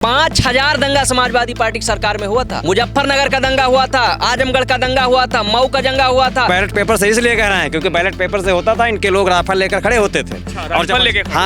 5000 दंगा समाजवादी पार्टी की सरकार में हुआ था। मुजफ्फरनगर का दंगा हुआ था, आजमगढ़ का दंगा हुआ था, मऊ का दंगा हुआ था। बैलेट पेपर से इसलिए कह रहे हैं क्योंकि बैलेट पेपर से होता था, इनके लोग राफेल लेकर खड़े होते थे और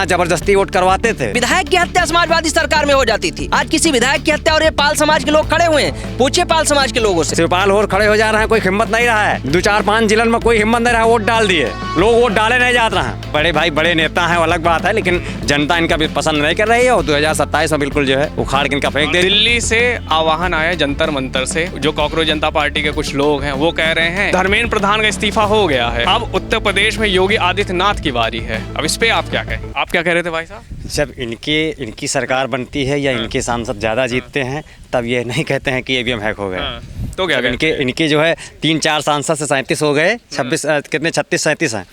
जबरदस्ती वोट करवाते थे। विधायक की हत्या समाजवादी सरकार में हो जाती थी। आज किसी विधायक की हत्या और ये पाल समाज के लोग खड़े हुए हैं। पूछिए पाल समाज के लोगों से। शिवपाल और खड़े हो जा रहे हैं, कोई हिम्मत नहीं रहा है। 2-4-5 जिलन में कोई हिम्मत नहीं रहा, वोट डाल दिए लोग, वोट डाले नहीं जाते हैं। बड़े भाई बड़े नेता हैं, अलग बात है, लेकिन जनता इनका भी पसंद नहीं कर रही है और 2027 में बिल्कुल जो है उखाड़ के इनका फेंक दे। दिल्ली से आह्वान आया जंतर मंतर से, जो कॉकरोच जनता पार्टी के कुछ लोग हैं वो कह रहे हैं धर्मेंद्र प्रधान का इस्तीफा हो गया है, अब उत्तर प्रदेश में योगी आदित्यनाथ की बारी है। अब इस पे आप क्या कहें? आप क्या कह रहे थे भाई साहब? जब इनकी सरकार बनती है या इनके सांसद ज़्यादा जीतते हैं तब ये नहीं कहते हैं कि ईवीएम हैक हो गया। तो क्या इनके जो है 3-4 सांसद से 37 हो गए, 36-37 हैं,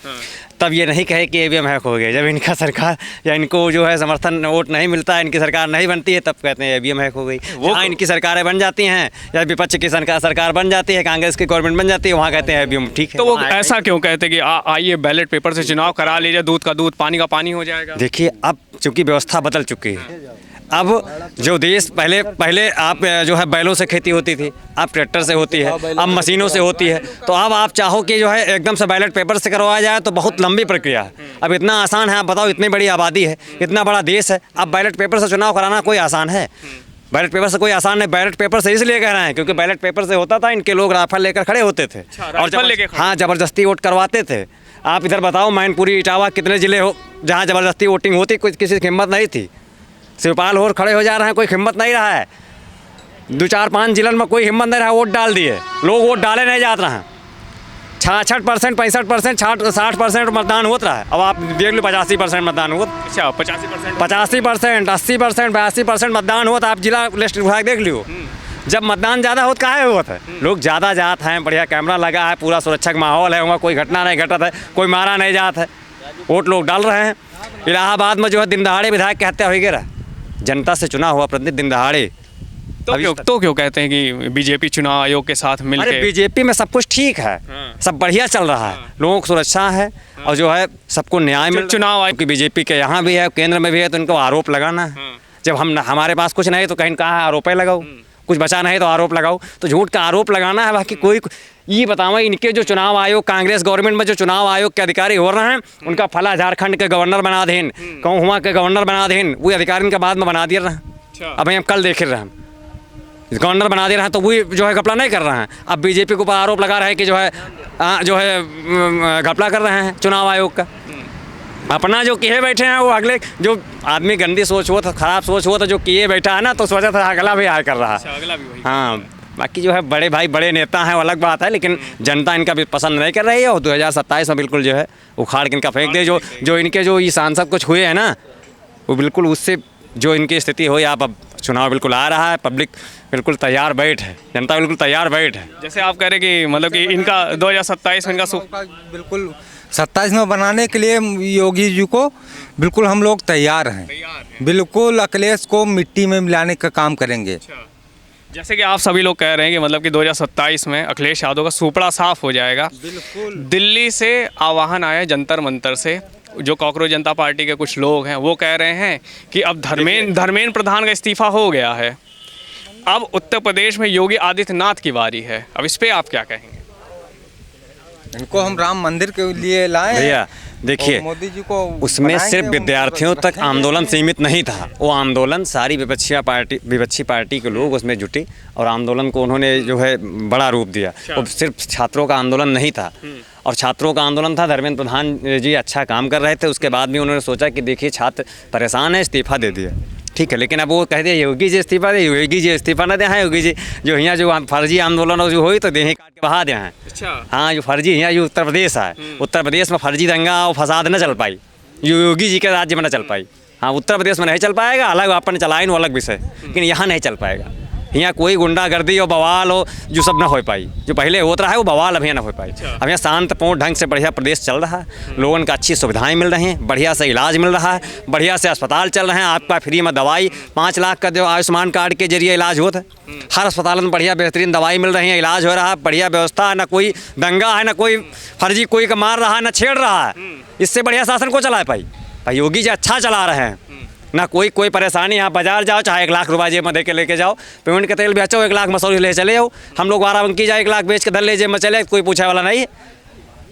तब ये नहीं कहे कि ईवीएम हैक हो गया। जब इनका सरकार या इनको जो है समर्थन वोट नहीं मिलता है, इनकी सरकार नहीं बनती है, तब कहते हैं ईवीएम हैक हो गई। वहाँ इनकी सरकारें बन जाती हैं या विपक्ष की सरकार बन जाती है, कांग्रेस की गवर्नमेंट बन जाती है, वहाँ कहते हैं ईवीएम ठीक है। तो वो ऐसा क्यों कहते कि आइए बैलेट पेपर से चुनाव करा लीजिए, दूध का दूध पानी का पानी हो जाएगा? देखिए, अब चूंकि व्यवस्था बदल चुकी है, अब जो देश पहले आप जो है बैलों से खेती होती थी, अब ट्रैक्टर से होती है, अब मशीनों से होती है। तो अब आप चाहो कि जो है एकदम से बैलेट पेपर से करवाया जाए तो बहुत लंबी प्रक्रिया है। अब इतना आसान है? आप बताओ, इतनी बड़ी आबादी है, इतना बड़ा देश है, अब बैलेट पेपर से चुनाव कराना कोई आसान है? बैलेट पेपर से कोई आसान नहीं। बैलेट पेपर से इसलिए कह रहे हैं क्योंकि बैलेट पेपर से होता था, इनके लोग राफेल लेकर खड़े होते थे और जबरदस्ती वोट करवाते थे। आप इधर बताओ, मैनपुरी, इटावा, कितने ज़िले हो जहाँ ज़बरदस्ती वोटिंग होती, किसी की हिम्मत नहीं थी। शिवपाल और खड़े हो जा रहे हैं, कोई हिम्मत नहीं रहा है। 2-4-5 जिलन में कोई हिम्मत नहीं रहा, वोट डाल दिए लोग, वोट डाले नहीं जाते हैं। 66%, 65%, 60% मतदान होता रहा है। अब आप देख लो 85% मतदान हुआ। अच्छा, 85%, 80%, 82% मतदान हुआ। आप जिला लिस्ट विभाग देख लियो। जब मतदान ज़्यादा होता काहे होता है? लोग ज़्यादा जात हैं, बढ़िया कैमरा लगा है, पूरा सुरक्षा का माहौल है, वहाँ कोई घटना नहीं घटत है, कोई मारा नहीं जात है, वोट लोग डाल रहे हैं। इलाहाबाद में जो है दिन दहाड़े विधायक की हत्या हो गई, जनता से चुना हुआ प्रतिनिधि दिन दहाड़े। तो क्यों कहते हैं कि बीजेपी चुनाव आयोग के साथ मिलकर? अरे बीजेपी में सब कुछ ठीक है, सब बढ़िया चल रहा है, लोगों को सुरक्षा है और जो है सबको न्याय मिल। चुनाव आयोग की बीजेपी के यहाँ भी है, केंद्र में भी है, तो इनको आरोप लगाना है। जब हमारे पास कुछ नहीं तो कहीं कहाँ आरोप लगाओ, कुछ बचा नहीं तो आरोप लगाओ, तो झूठ का आरोप लगाना है। बाकी कोई ये बताओ, इनके जो चुनाव आयोग, कांग्रेस गवर्नमेंट में जो चुनाव आयोग के अधिकारी हो रहे हैं, उनका फला झारखंड के गवर्नर बना देन, कहूँ के गवर्नर बना देन, वो अधिकारी इनके बाद में बना दिए रहे। अब हम कल देख रहे हैं गवर्नर बना दे रहे हैं, तो वो जो है घपला नहीं कर रहे हैं। अब बीजेपी के ऊपर आरोप लगा रहे हैं कि जो है घपला कर रहे हैं चुनाव आयोग का। अपना जो किए बैठे हैं, वो अगले जो आदमी गंदी सोच हो तो खराब सोच हो तो जो किए बैठा है ना, तो सोचा था अगला भी आय कर रहा है। हाँ, बाकी जो है बड़े भाई बड़े नेता हैं, वो अलग बात है, लेकिन जनता इनका भी पसंद नहीं कर रही है और 2027 में बिल्कुल जो है उखाड़ के इनका फेंक दे। जो इनके जो ये सांसद कुछ हुए हैं ना, वो बिल्कुल उससे जो इनकी स्थिति हो। या अब चुनाव बिल्कुल आ रहा है, पब्लिक बिल्कुल तैयार बैठ है, जनता बिल्कुल तैयार बैठ है। जैसे आप कह रहे कि मतलब कि इनका 2027 में इनका बिल्कुल 27 में बनाने के लिए योगी जी को बिल्कुल हम लोग तैयार हैं। बिल्कुल अखिलेश को मिट्टी में मिलाने का काम करेंगे। जैसे कि आप सभी लोग कह रहे हैं कि मतलब कि 2027 में अखिलेश यादव का सुपड़ा साफ हो जाएगा। बिल्कुल। दिल्ली से आह्वान आया जंतर मंतर से, जो कॉकरोच जनता पार्टी के कुछ लोग हैं वो कह रहे हैं कि अब धर्मेंद्र प्रधान का इस्तीफा हो गया है, अब उत्तर प्रदेश में योगी आदित्यनाथ की बारी है। अब इस पे आप क्या कहेंगे? इनको हम राम मंदिर के लिए लाए भैया। देखिए, मोदी जी को उसमें सिर्फ विद्यार्थियों तक आंदोलन सीमित नहीं था, वो आंदोलन सारी विपक्षी पार्टी के लोग उसमें जुटे और आंदोलन को उन्होंने जो है बड़ा रूप दिया। वो सिर्फ छात्रों का आंदोलन नहीं था, और छात्रों का आंदोलन था। धर्मेंद्र प्रधान जी अच्छा काम कर रहे थे, उसके बाद भी उन्होंने सोचा कि देखिए छात्र परेशान है, इस्तीफा दे दिया, ठीक है। लेकिन अब वो कह दिया योगी जी इस्तीफा दे, योगी जी इस्तीफा न दे हैं। योगी जी जो यहाँ जो फर्जी आंदोलन जो हुई तो देही काट के बहा दे हैं। अच्छा। हाँ, जो फर्जी यहाँ जो उत्तर प्रदेश है, उत्तर प्रदेश में फर्जी दंगा और फसाद न चल पाई, योगी जी के राज्य में न चल पाई। हाँ, उत्तर प्रदेश में नहीं चल पाएगा, अलग अपन चलाए वो अलग विषय, लेकिन यहाँ नहीं चल पाएगा। यहाँ कोई गुंडागर्दी और बवाल हो जो सब ना हो पाई, जो पहले होता रहा है वो बवाल अभी ना हो पाई। अब यहाँ शांतपूर्ण ढंग से बढ़िया प्रदेश चल रहा है, लोगों को अच्छी सुविधाएं मिल रही हैं, बढ़िया से इलाज मिल रहा है, बढ़िया से अस्पताल चल रहे हैं, आपका फ्री में दवाई 5 लाख का जो आयुष्मान कार्ड के जरिए इलाज होता है, हर अस्पताल में बढ़िया बेहतरीन दवाई मिल रही है, इलाज हो रहा है, बढ़िया व्यवस्था है, ना कोई दंगा है, ना कोई फर्जी कोई का मार रहा है, ना छेड़ रहा है। इससे बढ़िया शासन को चला पाई। योगी जी अच्छा चला रहे हैं, ना कोई परेशानी। यहाँ बाजार जाओ, चाहे 1 लाख रुपये जेब में दे के लेके जाओ, पेमेंट के तेल बेचो, 1 लाख मसूरी ले चले जाओ। हम लोग बाराबंकी जाए 1 लाख बेच के दल ले जेब में चले, कोई पूछे वाला नहीं है।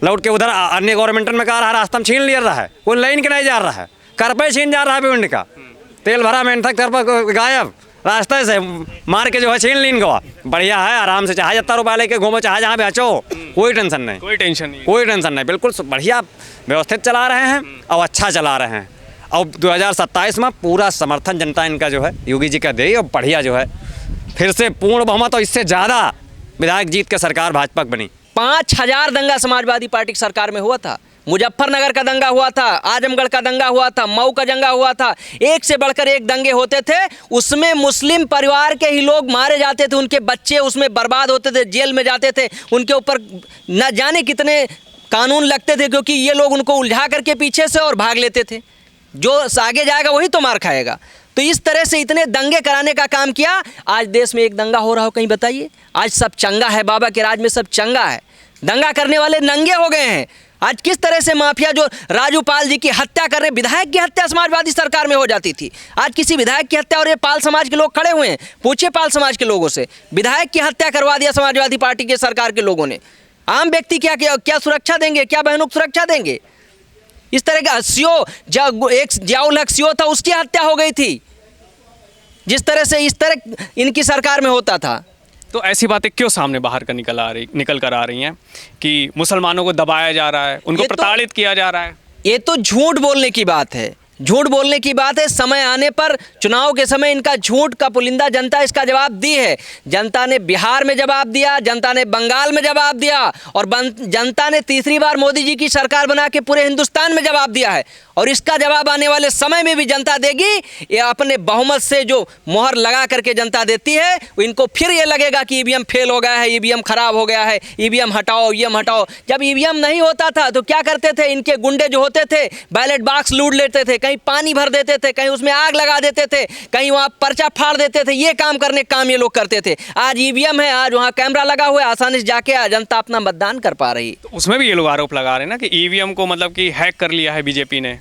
लौट के उधर अन्य गवर्नमेंट में कहा रहा रास्ता में छीन लिया रहा है, कोई लाइन के नहीं जा रहा है, कर पे छीन जा रहा है पेमेंट का। तेल भरा मैंने तक कर पर गायब, रास्ते से मार के जो है छीन लीन गवा। बढ़िया है, आराम से चाहे 70 रुपये लेके घूमो, चाहे जहाँ बेचो, कोई टेंशन नहीं, कोई टेंशन नहीं, कोई टेंशन नहीं। बिल्कुल बढ़िया व्यवस्थित चला रहे हैं और अच्छा चला रहे हैं। और 2027 में पूरा समर्थन जनता इनका जो है योगी जी का दे, और बढ़िया जो है फिर से पूर्ण बहुमत और इससे ज़्यादा विधायक जीत के सरकार भाजपा की बनी। 5000 दंगा समाजवादी पार्टी की सरकार में हुआ था। मुजफ्फरनगर का दंगा हुआ था, आजमगढ़ का दंगा हुआ था, मऊ का दंगा हुआ था, एक से बढ़कर एक दंगे होते थे। उसमें मुस्लिम परिवार के ही लोग मारे जाते थे, उनके बच्चे उसमें बर्बाद होते थे, जेल में जाते थे, उनके ऊपर न जाने कितने कानून लगते थे, क्योंकि ये लोग उनको उलझा करके पीछे से और भाग लेते थे। जो आगे जाएगा वही तो मार खाएगा। तो इस तरह से इतने दंगे कराने का काम किया। आज देश में एक दंगा हो रहा हो कहीं बताइए? आज सब चंगा है, बाबा के राज में सब चंगा है। दंगा करने वाले नंगे हो गए हैं। आज किस तरह से माफिया जो राजू पाल जी की हत्या कर रहे, विधायक की हत्या समाजवादी सरकार में हो जाती थी, आज किसी विधायक की हत्या, और ये पाल समाज के लोग खड़े हुए हैं, पूछिए पाल समाज के लोगों से, विधायक की हत्या करवा दिया समाजवादी पार्टी के सरकार के लोगों ने। आम व्यक्ति क्या सुरक्षा देंगे? क्या बहनों को सुरक्षा देंगे? इस तरह का एक जियाउल हक सीओ था, उसकी हत्या हो गई थी। जिस तरह से इस तरह इनकी सरकार में होता था। तो ऐसी बातें क्यों सामने बाहर का निकल कर आ रही हैं कि मुसलमानों को दबाया जा रहा है, उनको प्रताड़ित किया जा रहा है? ये तो झूठ बोलने की बात है, झूठ बोलने की बात है। समय आने पर, चुनाव के समय इनका झूठ का पुलिंदा जनता इसका जवाब दी है। जनता ने बिहार में जवाब दिया, जनता ने बंगाल में जवाब दिया, और जनता ने तीसरी बार मोदी जी की सरकार बना के पूरे हिंदुस्तान में जवाब दिया है। और इसका जवाब आने वाले समय में भी जनता देगी। ये अपने बहुमत से जो मोहर लगा करके जनता देती है, इनको फिर ये लगेगा कि ईवीएम फेल हो गया है, ईवीएम खराब हो गया है, ईवीएम हटाओ, ईवीएम हटाओ। जब ईवीएम नहीं होता था तो क्या करते थे इनके गुंडे जो होते थे? बैलेट बॉक्स लूट लेते थे, कहीं पानी भर देते थे, कहीं उसमें आग लगा देते थे, कहीं वहाँ पर्चा फाड़ देते थे। ये काम ये लोग करते थे। आज ईवीएम है, आज वहाँ कैमरा लगा हुआ है, आसानी से जाके जनता अपना मतदान कर पा रही। तो उसमें भी ये लोग आरोप लगा रहे हैं ना कि ईवीएम को मतलब कि हैक कर लिया है बीजेपी ने।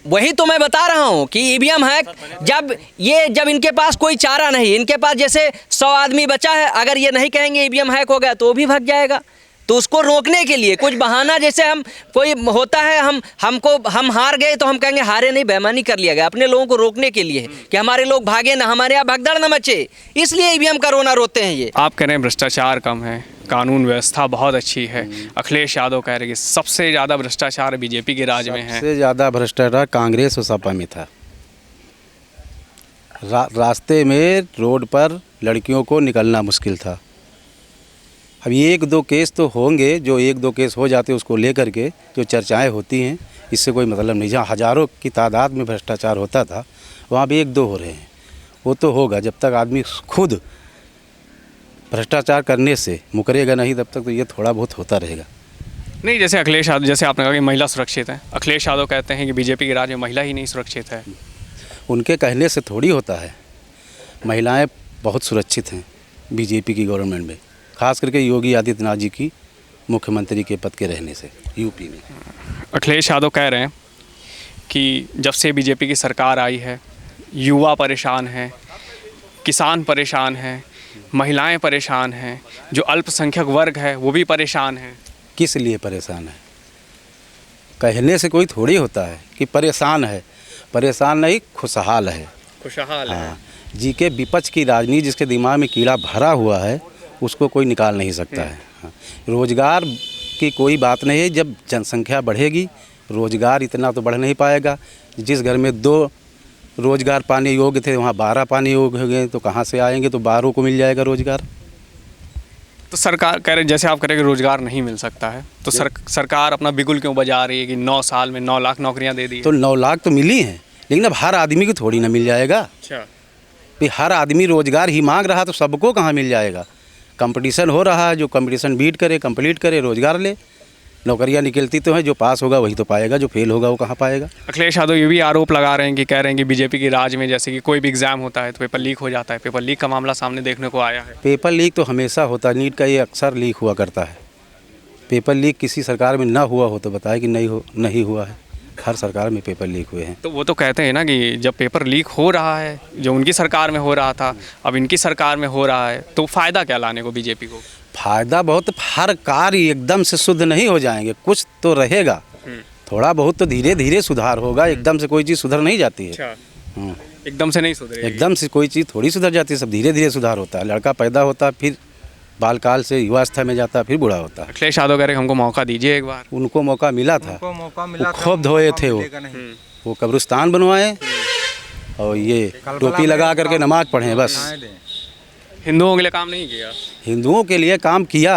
वही तो मैं बता रहा हूँ कि ईवीएम हैक, जब इनके पास कोई चारा नहीं, इनके पास जैसे 100 आदमी बचा है, अगर ये नहीं कहेंगे ईवीएम हैक हो गया तो वो भी भाग जाएगा। तो उसको रोकने के लिए कुछ बहाना, जैसे हम कोई होता है, हम हार गए तो हम कहेंगे हारे नहीं, बेईमानी कर लिया गया, अपने लोगों को रोकने के लिए कि हमारे लोग भागे ना, हमारे यहाँ भगदड़ न मचे, इसलिए ईवीएम का रोना रोते हैं ये। आप कह रहे हैं भ्रष्टाचार कम है, कानून व्यवस्था बहुत अच्छी है। अखिलेश यादव कह रहे हैं कि सबसे ज़्यादा भ्रष्टाचार बीजेपी के राज में है। सबसे ज़्यादा भ्रष्टाचार कांग्रेस और सपा में था। रास्ते में रोड पर लड़कियों को निकलना मुश्किल था। अब 1-2 केस तो होंगे, जो 1-2 केस हो जाते उसको लेकर के जो चर्चाएं होती हैं, इससे कोई मतलब नहीं। जहाँ हज़ारों की तादाद में भ्रष्टाचार होता था, वहाँ भी 1-2 हो रहे हैं। वो तो होगा, जब तक आदमी खुद भ्रष्टाचार करने से मुकरेगा नहीं, तब तक तो ये थोड़ा बहुत होता रहेगा। नहीं, जैसे अखिलेश यादव, जैसे आपने कहा कि महिला सुरक्षित है, अखिलेश यादव कहते हैं कि बीजेपी के राज में महिला ही नहीं सुरक्षित है। उनके कहने से थोड़ी होता है। महिलाएं बहुत सुरक्षित हैं बीजेपी की गवर्नमेंट में, खास करके योगी आदित्यनाथ जी की मुख्यमंत्री के पद के रहने से यूपी में। अखिलेश यादव कह रहे हैं कि जब से बीजेपी की सरकार आई है, युवा परेशान हैं, किसान परेशान हैं, महिलाएं परेशान हैं, जो अल्पसंख्यक वर्ग है वो भी परेशान है। किस लिए परेशान है? कहने से कोई थोड़ी होता है कि परेशान है। परेशान नहीं, खुशहाल है। खुशहाल है। जी के विपक्ष की राजनीति, जिसके दिमाग में कीड़ा भरा हुआ है, उसको कोई निकाल नहीं सकता है। रोजगार की कोई बात नहीं है। जब जनसंख्या बढ़ेगी, रोजगार इतना तो बढ़ नहीं पाएगा। जिस घर में 2 रोजगार पाने योग्य थे, वहाँ 12 पाने योग्य हो गए, तो कहाँ से आएंगे? तो 12 को मिल जाएगा रोजगार। तो सरकार कह रहे, जैसे आप कह रहे हैं कि रोजगार नहीं मिल सकता है, तो सरकार अपना बिगुल क्यों बजा रही है कि 9 साल में 9 लाख नौकरियां दे दी? तो 9 लाख तो मिली हैं, लेकिन अब हर आदमी को थोड़ी ना मिल जाएगा। अच्छा, भाई हर आदमी रोजगार ही मांग रहा, तो सबको कहाँ मिल जाएगा? कंपटीशन हो रहा है, जो कंपटीशन बीट करे, कंप्लीट करे, रोजगार ले। नौकरियां निकलती तो हैं, जो पास होगा वही तो पाएगा, जो फेल होगा वो कहाँ पाएगा? अखिलेश यादव ये भी आरोप लगा रहे हैं कि कह रहे हैं कि बीजेपी की राज में जैसे कि कोई भी एग्जाम होता है तो पेपर लीक हो जाता है। पेपर लीक का मामला सामने देखने को आया है। पेपर लीक तो हमेशा होता है, नीट का ये अक्सर लीक हुआ करता है। पेपर लीक किसी सरकार में ना हुआ हो तो बताए कि नहीं हुआ है। हर सरकार में पेपर लीक हुए हैं। तो वो तो कहते हैं ना कि जब पेपर लीक हो रहा है, जो उनकी सरकार में हो रहा था, अब इनकी सरकार में हो रहा है, तो फ़ायदा क्या लाने को बीजेपी को? फ़ायदा बहुत, हर कार्य एकदम से शुद्ध नहीं हो जाएंगे, कुछ तो रहेगा, थोड़ा बहुत तो धीरे धीरे सुधार होगा, एकदम से कोई चीज़ सुधर नहीं जाती है। अच्छा, एकदम से नहीं सुधरेगी? एकदम से कोई चीज़ थोड़ी सुधर जाती है, सब धीरे धीरे सुधार होता है। लड़का पैदा होता है, फिर बालकाल से युवावस्था में जाता है, फिर बूढ़ा होता है। अखिलेश यादव कह रहे हमको मौका दीजिए एक बार। उनको मौका मिला था, उनको मौका मिला था, खूब धोए थे वो कब्रिस्तान बनवाए और ये टोपी लगा करके नमाज पढ़े बस। हिंदुओं के लिए काम नहीं किया? हिंदुओं के लिए काम किया,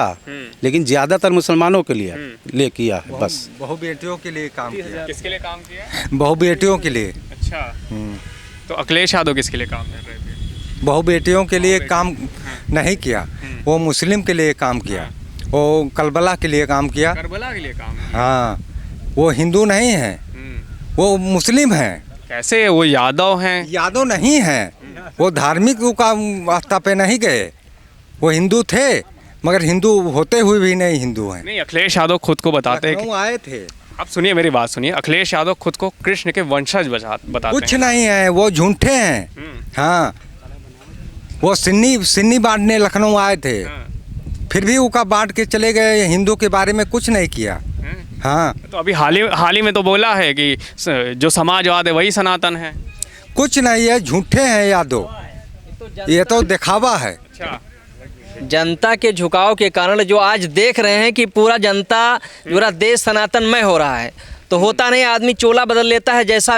लेकिन ज़्यादातर मुसलमानों के लिए किया है बस। बहु बेटियों के लिए काम किया। किसके लिए काम किया? बहु बेटियों के लिए। अच्छा, तो अखिलेश यादव किसके लिए काम कर रहे थे? बहु बेटियों के लिए काम नहीं किया, वो मुस्लिम के लिए काम किया, वो करबला के लिए काम किया। करबला के लिए काम किया? हाँ, वो हिंदू नहीं है, वो मुस्लिम है। कैसे? वो यादव हैं? यादव नहीं है, वो धार्मिक का आस्था पे नहीं गए, वो हिंदू थे, मगर हिंदू होते हुए भी नहीं हिंदू हैं। नहीं, अखिलेश यादव खुद को बताते हैं। लखनऊ आए थे। अब सुनिए मेरी बात सुनिए, अखिलेश यादव खुद को कृष्ण के वंशज बताते कुछ हैं। नहीं है, वो झूठे हैं। हाँ, वो सिन्नी बांटने लखनऊ आए थे, फिर भी उनका बांट के चले गए, हिंदू के बारे में कुछ नहीं किया। हाँ, तो अभी हाल ही में तो बोला है कि जो समाजवाद है वही सनातन है। कुछ नहीं है, झूठे हैं यादव, ये तो दिखावा है। अच्छा, जनता के झुकाव के कारण जो आज देख रहे हैं कि पूरा जनता, पूरा देश सनातनमय हो रहा है, तो होता नहीं, आदमी चोला बदल लेता है, जैसा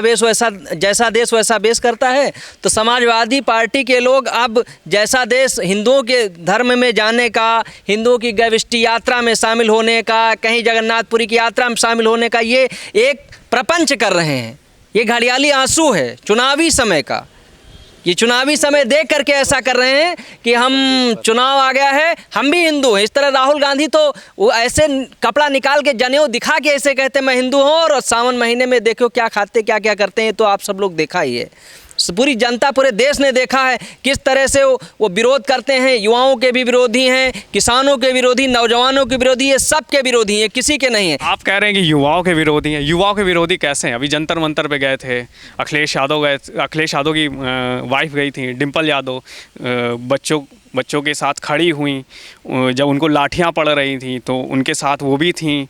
देश वैसा बेस करता है। तो समाजवादी पार्टी के लोग अब जैसा देश, हिंदुओं के धर्म में जाने का, हिंदुओं की गैविष्टि यात्रा में शामिल होने का, कहीं जगन्नाथपुरी की यात्रा में शामिल होने का, ये एक प्रपंच कर रहे हैं। ये घड़ियाली आंसू है चुनावी समय का। ये चुनावी समय देख करके ऐसा कर रहे हैं कि हम, चुनाव आ गया है, हम भी हिंदू हैं। इस तरह राहुल गांधी तो वो ऐसे कपड़ा निकाल के, जनेऊ दिखा के ऐसे कहते मैं हिंदू हूँ, और सावन महीने में देखो क्या खाते क्या क्या करते हैं, तो आप सब लोग देखा ही है। पूरी जनता, पूरे देश ने देखा है किस तरह से वो विरोध करते हैं। युवाओं के भी विरोधी हैं, किसानों के विरोधी, नौजवानों के विरोधी, ये सब के विरोधी हैं, किसी के नहीं है। आप कह रहे हैं कि युवाओं के विरोधी हैं। युवाओं के विरोधी कैसे हैं? अभी जंतर मंतर पे गए थे, अखिलेश यादव की वाइफ गई थी, डिम्पल यादव, बच्चों के साथ खड़ी हुई, जब उनको लाठियां पड़ रही थी तो उनके साथ वो भी थी।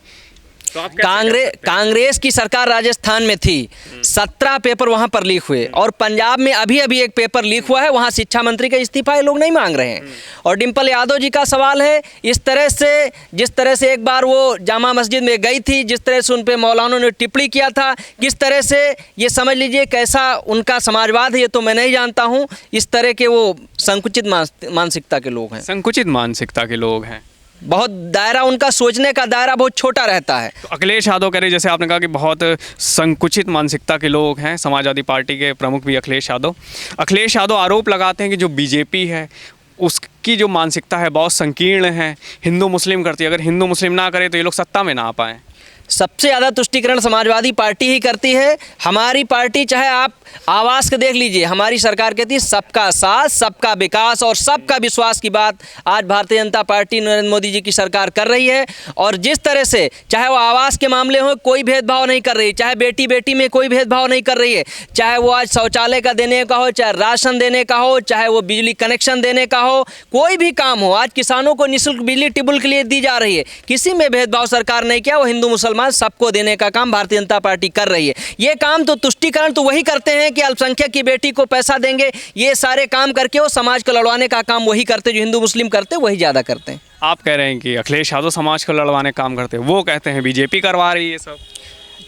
तो कांग्रेस की सरकार राजस्थान में थी, 17 पेपर वहां पर लीक हुए, और पंजाब में अभी एक पेपर लीक हुआ है, वहां शिक्षा मंत्री का इस्तीफा ये लोग नहीं मांग रहे हैं। और डिम्पल यादव जी का सवाल है, इस तरह से, जिस तरह से एक बार वो जामा मस्जिद में गई थी, जिस तरह से उन पे मौलानों ने टिप्पणी किया था, किस तरह से, ये समझ लीजिए कैसा उनका समाजवाद है, ये तो मैं नहीं जानता हूँ। इस तरह के वो संकुचित मानसिकता के लोग हैं। संकुचित मानसिकता के लोग हैं। बहुत दायरा, उनका सोचने का दायरा बहुत छोटा रहता है। तो अखिलेश यादव कह रहे, जैसे आपने कहा कि बहुत संकुचित मानसिकता के लोग हैं, समाजवादी पार्टी के प्रमुख भी अखिलेश यादव आरोप लगाते हैं कि जो बीजेपी है उसकी जो मानसिकता है बहुत संकीर्ण है, हिंदू मुस्लिम करती है, अगर हिंदू मुस्लिम ना करे तो ये लोग सत्ता में ना आ पाएँ। सबसे ज़्यादा तुष्टीकरण समाजवादी पार्टी ही करती है। हमारी पार्टी, चाहे आप आवास के देख लीजिए, हमारी सरकार कहती है सबका साथ, सबका विकास और सबका विश्वास की बात आज भारतीय जनता पार्टी नरेंद्र मोदी जी की सरकार कर रही है। और जिस तरह से, चाहे वो आवास के मामले हो, कोई भेदभाव नहीं कर रही, चाहे बेटी बेटी में कोई भेदभाव नहीं कर रही है, चाहे वो आज शौचालय का देने का हो, चाहे राशन देने का हो, चाहे वो बिजली कनेक्शन देने का हो, कोई भी काम हो, आज किसानों को निःशुल्क बिजली टिबुल के लिए दी जा रही है। किसी में भेदभाव सरकार नहीं किया, वो हिंदू मुसलमान सबको देने का काम भारतीय जनता पार्टी कर रही है। ये काम तो तुष्टीकरण तो वही करते हैं कि अल्पसंख्यक की बेटी को पैसा देंगे, ये सारे काम करके वो समाज को लड़वाने का काम वही करते, जो हिंदू मुस्लिम करते वही ज़्यादा करते हैं। आप कह रहे हैं कि अखिलेश यादव समाज को लड़वाने का काम करते हैं, वो कहते हैं बीजेपी करवा रही है सब।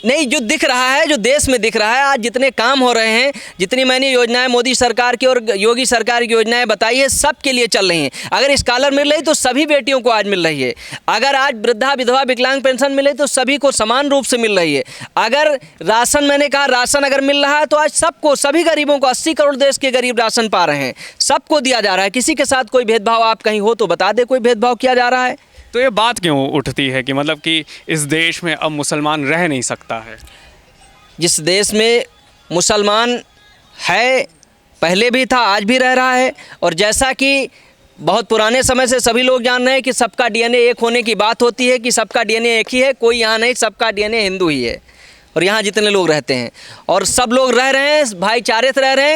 नहीं, जो दिख रहा है, जो देश में दिख रहा है, आज जितने काम हो रहे हैं, जितनी मैंने योजनाएं मोदी सरकार की और योगी सरकार की योजनाएं बताई है, सब के लिए चल रही हैं। अगर स्कॉलर मिल रही तो सभी बेटियों को आज मिल रही है। अगर आज वृद्धा विधवा विकलांग पेंशन मिले तो सभी को समान रूप से मिल रही है। अगर राशन, मैंने कहा राशन अगर मिल रहा है तो आज सबको, सभी गरीबों को, 80 करोड़ देश के गरीब राशन पा रहे हैं, सबको दिया जा रहा है। किसी के साथ कोई भेदभाव आप कहीं हो तो बता दे, कोई भेदभाव किया जा रहा है। तो ये बात क्यों उठती है कि मतलब कि इस देश में अब मुसलमान रह नहीं सकता है? जिस देश में मुसलमान है, पहले भी था, आज भी रह रहा है। और जैसा कि बहुत पुराने समय से सभी लोग जान रहे हैं कि सबका डीएनए एक होने की बात होती है, कि सबका डीएनए एक ही है, कोई यहाँ नहीं, सबका डीएनए हिंदू ही है। और यहाँ जितने लोग रहते हैं, और सब लोग रह रहे हैं भाईचारे से रह रहे हैं।